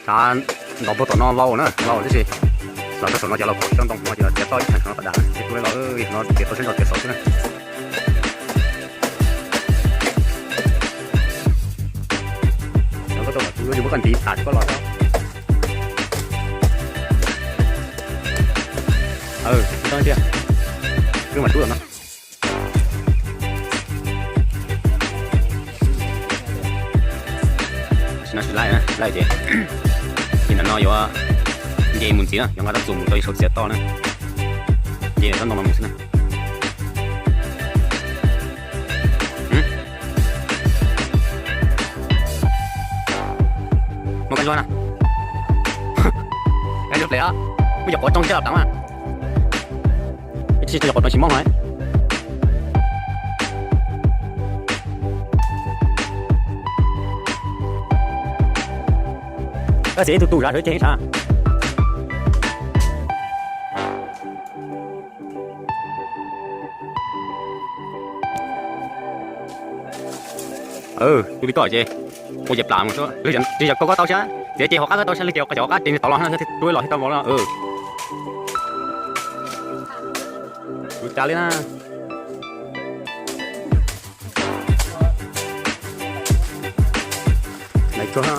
它老不到那老呢，老这些，老这手那叫老相当嘛，就接到一看上不大，接出来老那接到身上接少出来。那个主要就不干地，打这个老高。当一点，跟我住了呢。那是来呢，来一点。现在呢有啊，夜门子啊，用我哋做木对手接到呢，夜真弄了木子呢。冇跟咗啦，繼續嚟啊！乜入我裝車入等啊！一次就入我錢幫佢。而且都ra去chơi sao? Tôi đi coi chứ. Cô dẹp làm một số. Bây giờ cô có tao chứ? Chị họ có tao sẽ lấy cái chỗ cái tiền tao lo nó thì tôi lo thì tao bỏ nó. Tôi trả lên á. Này cho ha.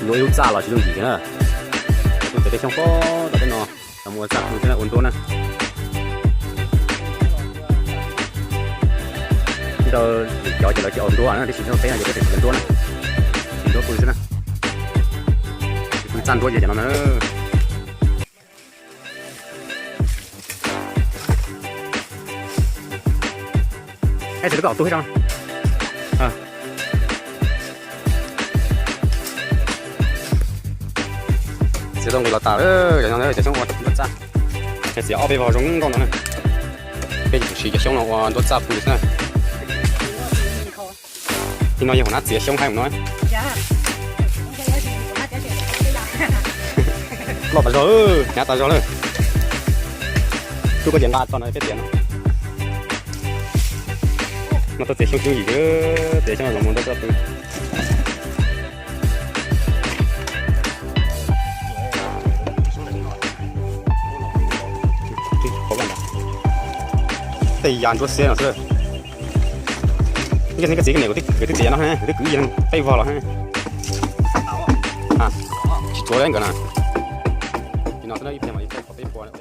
Nó yếu ra là chỉ dùng gì thế nào? Tôi thấy trong có ở bên nó, tầm mùa giặc thế là ổn tốt nè. Giờ cho chỉ là chỉ ổn tốt à? Thì chỉ cho thấy là chỉ có thể ổn tốt này. Chỉ tốt tôi thế này. Tôi chăn tôi vậy cho nó nữa. Hay thì nó bảo tôi hết không?自动给它打了，然后呢，这种我不炸，这是要被我扔到那，被是一箱了，我都炸不是。听到以后那直接箱还用呢？老白烧，伢大烧了，做个点辣到那别点了。那都直接箱一个，直接箱什么都炸不。đây dàn cho xe nào xưa cái gì cái này cái gì nó ha cái cứ gì tay vào là ha chỉ chỗ đấy cái nào thì nó sẽ đây phải mà phải có tay vào này